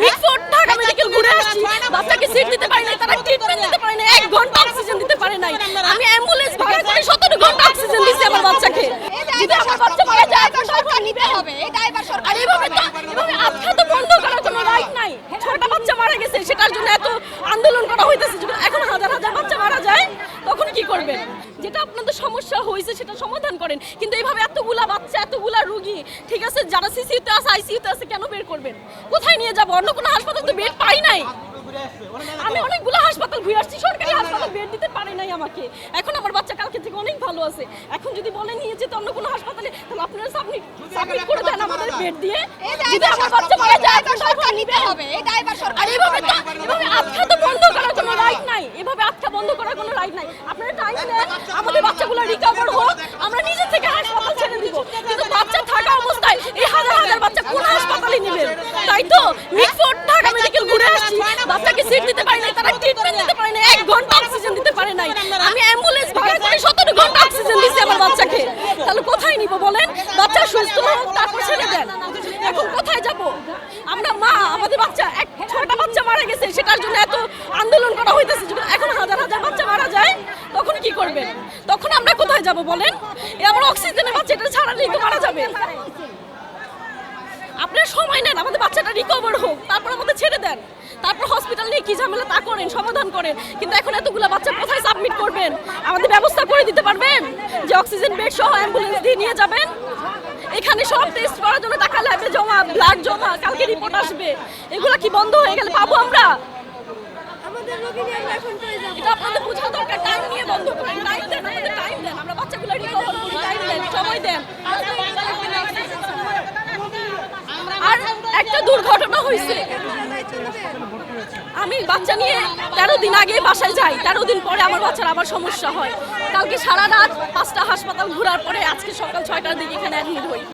Mitford Dhaka medical ঘুরে আসছি, বাচ্চাকে সিট দিতে পারি নাই, তারা ট্রিটমেন্ট দিতে পারে নাই, 1 ঘন্টা অক্সিজেন দিতে পারে নাই। আমি অ্যাম্বুলেন্স ভাড়া করে 17 ঘন্টা অক্সিজেন দিছি আমার বাচ্চাকে। যদি আমার বাচ্চা মারা যায় সরকার নিতে হবে, এই ড্রাইভার সরকার। আর এভাবে আখ্যাত বন্ধ করার কোনো রাইট নাই। 6টা বাচ্চা মারা গেছে, সেটার জন্য এত আন্দোলন করা হইতেছে। এখন হাজার হাজার বাচ্চা মারা যায়, তখন কি করবেন? যেটা আপনাদের সমস্যা হয়েছে সেটা সমাধান করেন, কিন্তু এইভাবে এতগুলা বাচ্চা, এতগুলা রোগী, ঠিক আছে, যারা সিসিউতে আছে, আইসিইউতে আছে, কেন বের করবেন? কোথায় নিয়ে যাব? অন্য কোনো হাসপাতাল তো বেড পাই নাই। আমি অনেকগুলো হাসপাতাল ঘুরে আসছি, সরকারি হাসপাতাল বেড দিতে পারে নাই আমাকে। এখন আমার বাচ্চা কালকে থেকে অনেক ভালো আছে। এখন যদি বলে নিয়ে যেতে অন্য কোনো হাসপাতালে, তাহলে আপনারা সাবমিট করে দেন আমাদের বেড দিয়ে। যদি আমার বাচ্চা মারা যায় সরকার নিতে হবে, এই ড্রাইভার সরকার। আর এভাবে আখ্যা তো বন্ধ করার কোনো রাইট নাই। এভাবে আখ্যা বন্ধ করার কোনো রাইট নাই। আপনারা টাইম দেন, আমাদের বাচ্চাগুলো রিকভার হোক, আমরা নিজে থেকে হাসপাতাল ছেড়ে দিব। কিন্তু বাচ্চা থাকা অবস্থায় এই হাজার হাজার বাচ্চা কোন হাসপাতালে নেবেন? তাই তো মিটফোর্ড ঢাকা মেডিকেল ঘুরে আসছি, বাচ্চাকে সিট দিতে পারি নাই, তারা ট্রিটমেন্ট দিতে পারে নাই, 1 ঘন্টা অক্সিজেন দিতে পারে নাই। আমি অ্যাম্বুলেন্স ভাড়া করে 17 ঘন্টা অক্সিজেন দিছি আমার বাচ্চাকে। তাহলে কোথায় নিব বলেন? বাচ্চা সুস্থ হোক, তারপর ছেড়ে দেন। এখন কোথায় যাব? আমরা মা, আমাদের বাচ্চা 6টা বাচ্চা মারা গেছে, সেটার জন্য এত আন্দোলন করা হইতেছে। এখন হাজার হাজার বাচ্চা মারা যায়, তখন কি করবেন? তখন আমরা কোথায় যাব বলেন? আমার অক্সিজেনের বাচ্চাটা ছাড়ালেই তো মারা যাবে। আপনারা সময় নেন, আমাদের বাচ্চাটা রিকভার হোক, তারপর আমাদের ছেড়ে দেন। তারপর হসপিটাল নিয়ে কি ঝামেলা তা করেন, সমাধান করেন। কিন্তু এখন এতগুলো বাচ্চা কোথায় সাবমিট করবেন? আমাদের ব্যবস্থা করে দিতে পারবেন যে অক্সিজেন বেড সহ অ্যাম্বুলেন্স দিয়ে নিয়ে যাবেন? এখানে সব টেস্ট করার জন্য টাকা লাগবে, জমা, ব্লাড জমা, কালকে রিপোর্ট আসবে। এগুলো কি বন্ধ হয়ে গেলে পাবো আমরা? এটা আপনাদের বোঝা দরকার। টাইম নিয়ে বন্ধ করেন, টাইম দেন, আমাদের টাইম দেন, আমরা বাচ্চাগুলো রিকভার করি, টাইম দেন, সময় দেন। আর একটা দুর্ঘটনা হয়েছে, আমি বাচ্চা নিয়ে 13 দিন আগে বাসায় যাই, 13 দিন পরে আমার বাচ্চার আবার সমস্যা হয়। কালকে সারা রাত 5টা হাসপাতাল ঘোরার পরে আজকে সকাল 6টার দিকে এখানে অ্যাডমিট হই।